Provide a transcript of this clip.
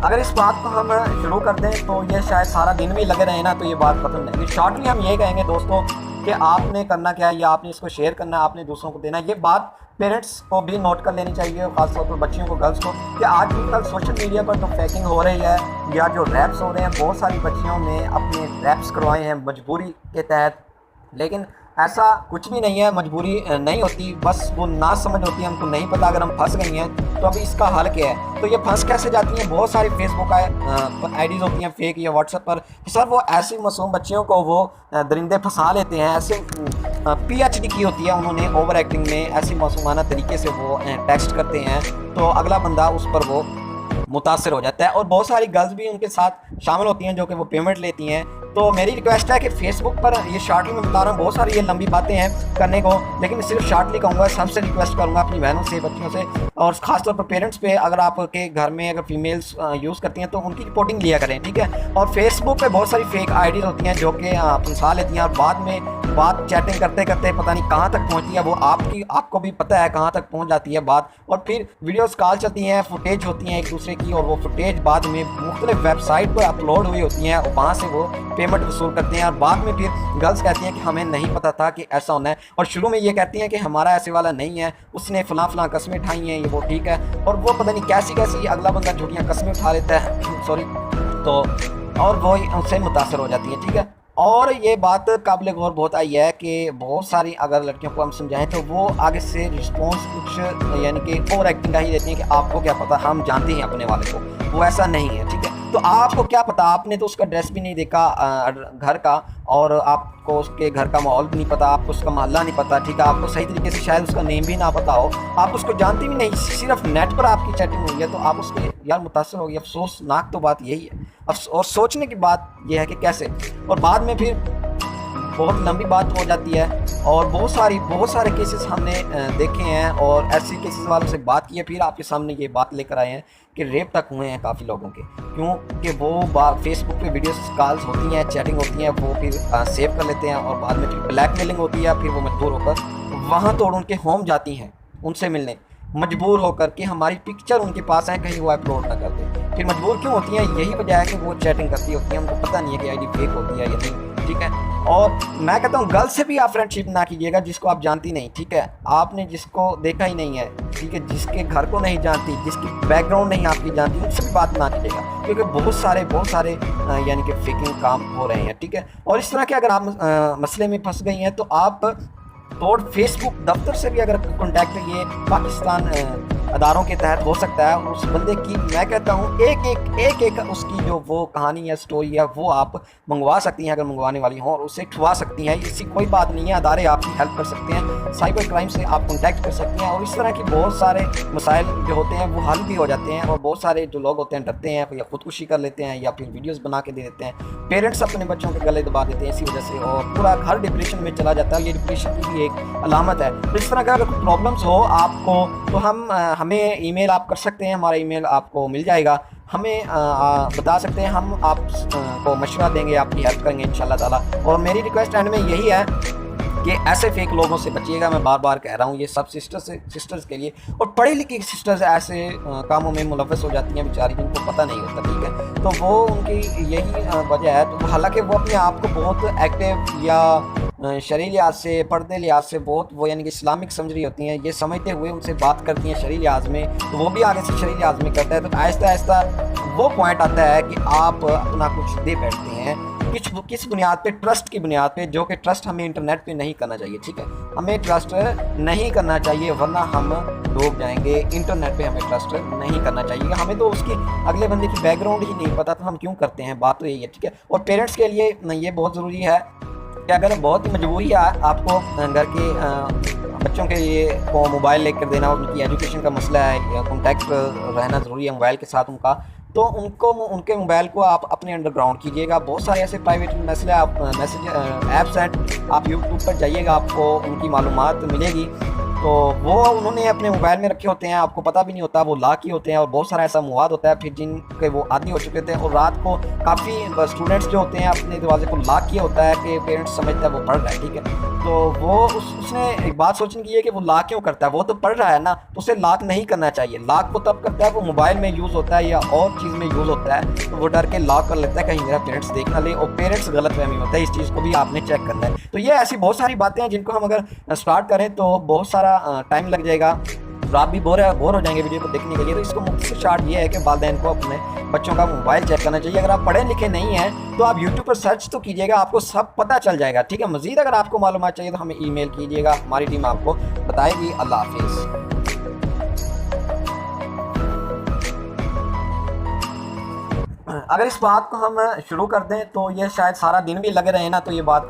अगर इस बात को हम शुरू कर दें तो ये शायद सारा दिन भी लगे रहे ना तो ये बात खत्म नहीं। शॉर्टली हम ये कहेंगे दोस्तों कि आपने करना क्या है, या आपने इसको शेयर करना है, आपने दूसरों को देना है। ये बात पेरेंट्स को भी नोट कर लेनी चाहिए, खासतौर पर बच्चियों को, गर्ल्स को, कि आजकल सोशल मीडिया पर जो फैकिंग हो रही है या जो रैप्स हो रहे हैं, बहुत सारी बच्चियों ने अपने रैप्स करवाए हैं मजबूरी के तहत। लेकिन ऐसा कुछ भी नहीं है, मजबूरी नहीं होती, बस वो ना समझ होती है, हमको नहीं पता। अगर हम फंस गई हैं तो अभी इसका हल क्या है? तो ये फंस कैसे जाती हैं? बहुत सारी फेसबुक आईडीज़ होती हैं फेक या व्हाट्सएप पर, सर वो ऐसी मासूम बच्चियों को वो दरिंदे फंसा लेते हैं। ऐसे PhD की होती है उन्होंने ओवर एक्टिंग में, ऐसी मासूमाना तरीके से वो टेक्स्ट करते हैं तो अगला बंदा उस पर वो मुतासर हो जाता है। और बहुत सारी गर्ल्स भी उनके साथ शामिल होती हैं जो कि वो पेमेंट लेती हैं। तो मेरी रिक्वेस्ट है कि फेसबुक पर ये शॉर्टली में बता रहा हूँ, बहुत सारी ये लंबी बातें हैं करने को, लेकिन सिर्फ शॉर्टली कहूँगा। सबसे रिक्वेस्ट करूँगा अपनी बहनों से, बच्चियों से, और ख़ासतौर पर पेरेंट्स पे, अगर आपके घर में अगर फीमेल्स यूज़ करती हैं तो उनकी रिपोर्टिंग लिया करें, ठीक है। और फेसबुक पे बहुत सारी फेक आईडीज़ होती हैं जो कि फंसा लेती हैं और बाद में बात चैटिंग करते करते पता नहीं कहाँ तक पहुँचती है वो, आपको भी पता है कहाँ तक पहुँच जाती है बात। और फिर वीडियोस कॉल चलती हैं, फुटेज होती हैं एक दूसरे की, और वो फुटेज बाद में मुख्तलिफ वेबसाइट पर अपलोड हुई होती हैं और वहाँ से वो पेमेंट वसूल करते हैं। और बाद में फिर गर्ल्स कहती हैं कि हमें नहीं पता था कि ऐसा होना है, और शुरू में ये कहती हैं कि हमारा ऐसे वाला नहीं है, उसने फ़लाँ कस्में उठाई हैं, ये वो ठीक है। और वो पता नहीं कैसी कैसी अगला बंदा झूठियाँ कस्में उठा लेता है सॉरी, तो और वो उससे मुतासर हो जाती है, ठीक है। और ये बात काबिल गौर बहुत आई है कि बहुत सारी अगर लड़कियों को हम समझाएं तो वो आगे से रिस्पॉन्स कुछ यानी कि ओवर एक्टिंग का ही देती हैं कि आपको क्या पता, हम जानते हैं अपने वाले को, वो ऐसा नहीं है, ठीक है। तो आपको क्या पता, आपने तो उसका ड्रेस भी नहीं देखा घर का, और आपको उसके घर का माहौल भी नहीं पता, आपको उसका मोहल्ला नहीं पता, ठीक है। आपको सही तरीके से शायद उसका नेम भी ना पता हो, आप उसको जानते भी नहीं, सिर्फ नेट पर आपकी चैटिंग हुई है तो आप उसके यार मुतासर हो गई। अफसोसनाक तो बात यही है, और सोचने की बात यह है कि कैसे, और बाद में फिर बहुत लंबी बात हो जाती है। और बहुत सारे केसेस हमने देखे हैं, और ऐसे केसेस वालों से बात की है, फिर आपके सामने ये बात लेकर आए हैं कि रेप तक हुए हैं काफ़ी लोगों के, क्योंकि वो फेसबुक पे वीडियोस कॉल्स होती हैं, चैटिंग होती हैं, वो फिर सेव कर लेते हैं, और बाद में फिर ब्लैकमेलिंग होती है, फिर वो मजबूर होकर वहाँ तोड़ उनके होम जाती हैं उनसे मिलने, मजबूर होकर कि हमारी पिक्चर उनके पास है, कहीं वो अपलोड ना कर दे। फिर मजबूर क्यों होती हैं? यही वजह है कि वो चैटिंग करती होती हैं, उनको पता नहीं है कि आईडी फेक होती है या नहीं, ठीक है। और मैं कहता हूँ गर्ल्स से भी आप फ्रेंडशिप ना कीजिएगा जिसको आप जानती नहीं, ठीक है। आपने जिसको देखा ही नहीं है, ठीक है, जिसके घर को नहीं जानती, जिसकी बैकग्राउंड नहीं आपकी जानती, उनसे भी बात ना कीजिएगा, क्योंकि बहुत सारे यानी कि फेकिंग काम हो रहे हैं, ठीक है। और इस तरह के अगर आप मसले में फंस गई हैं तो आप तोड़ फेसबुक दफ्तर से भी अगर कॉन्टैक्ट ये पाकिस्तान अदारों के तहत हो सकता है, उस बंदे की मैं कहता हूँ एक उसकी जो वो कहानी या स्टोरी है वो आप मंगवा सकती हैं अगर मंगवाने वाली हों, और उसे ठुआ सकती हैं। इसकी कोई बात नहीं है, अदारे आपकी हेल्प कर सकते हैं, साइबर क्राइम से आप कॉन्टैक्ट कर सकते हैं, और इस तरह की बहुत सारे मसाइल जो होते हैं वो हल भी हो जाते हैं। और बहुत सारे जो लोग होते हैं डरते हैं, या खुदकुशी कर लेते हैं, या फिर वीडियोज़ बना के दे देते हैं, पेरेंट्स अपने बच्चों के गले दबा देते हैं इसी वजह से, और पूरा घर डिप्रेशन में चला जाता है। ये डिप्रेशन की भी एक अलामत है। तो इस तरह का अगर प्रॉब्लम्स हो आपको तो हमें ईमेल आप कर सकते हैं, हमारा ईमेल आपको मिल जाएगा, हमें बता सकते हैं, हम आपको मशवरा देंगे, आपकी हेल्प करेंगे इंशाल्लाह ताला। और मेरी रिक्वेस्ट एंड में यही है कि ऐसे फेक लोगों से बचिएगा। मैं बार बार कह रहा हूँ, ये सब सिस्टर्स के लिए, और पढ़ी लिखी सिस्टर्स ऐसे कामों में मुलव्वस हो जाती हैं बेचारी, जिनको पता नहीं होता, ठीक है। तो वो उनकी यही वजह है। तो हालांकि वो अपने आप को बहुत एक्टिव या शरई लिहाज से, पर्दे लिहाज से बहुत वो यानी कि इस्लामिक समझ रही होती हैं, ये समझते हुए उनसे बात करती हैं शरई लिहाज में, तो वो भी आगे से शरई लिहाज में करता है। तो आहिस्ता आहिस्ता वो पॉइंट आता है कि आप अपना कुछ दे बैठते हैं, किस बुनियाद पे? ट्रस्ट की बुनियाद पे, जो कि ट्रस्ट हमें इंटरनेट पे नहीं करना चाहिए, ठीक है। हमें ट्रस्ट नहीं करना चाहिए, वरना हम डूब जाएंगे। इंटरनेट पे हमें ट्रस्ट नहीं करना चाहिए। हमें तो उसकी अगले बंदे की बैकग्राउंड ही नहीं पता, तो हम क्यों करते हैं? बात तो यही है, ठीक है। और पेरेंट्स के लिए ये बहुत ज़रूरी है कि अगर बहुत ही मजबूरी है आपको घर के बच्चों के लिए को मोबाइल लेकर देना, उनकी एजुकेशन का मसला है, या कॉन्टैक्ट रहना ज़रूरी है मोबाइल के साथ उनका, तो उनके मोबाइल को आप अपने अंडरग्राउंड कीजिएगा। बहुत सारे ऐसे प्राइवेट मैसेज ऐप्स हैं, आप यूट्यूब पर जाइएगा, आपको उनकी मालूमात मिलेगी। तो वो उन्होंने अपने मोबाइल में रखे होते हैं, आपको पता भी नहीं होता, वो लॉक ही होते हैं, और बहुत सारा ऐसा मवाद होता है फिर जिनके वो आदी हो चुके थे, और रात को काफ़ी स्टूडेंट्स जो होते हैं अपने दरवाजे को लॉक किया होता है कि पेरेंट्स समझते हैं वो पढ़ रहा है, ठीक है। तो वो उसने एक बात सोचने की है कि वो लॉक क्यों करता है, वो तो पढ़ रहा है ना, तो उसे लॉक नहीं करना चाहिए। लॉक वो तब करता है वो मोबाइल में यूज़ होता है या और चीज़ में यूज़ होता है, तो वो डर के लॉक कर लेता है कहीं मेरा पेरेंट्स देख ना ले, और पेरेंट्स गलत फहमी होता है, इस चीज़ को भी आपने चेक करना है। तो ये ऐसी बहुत सारी बातें हैं जिनको हम अगर स्टार्ट करें तो बहुत सारा टाइम लग जाएगा, तो आप भी बोर हो जाएंगे वीडियो को देखने के लिए। तो इसको मुख्तसर शॉर्ट ये है कि वालिदैन को अपने बच्चों का मोबाइल चेक करना चाहिए। अगर आप पढ़े लिखे नहीं हैं तो आप यूट्यूब पर सर्च तो कीजिएगा, आपको सब पता चल जाएगा, ठीक है। मज़ीद अगर आपको मालूमात चाहिए तो हमें ईमेल कीजिएगा, हमारी टीम आपको बताएगी। अल्लाह हाफिज़। अगर इस बात को हम शुरू कर दें तो ये शायद सारा दिन भी लगे रहे ना, तो ये बात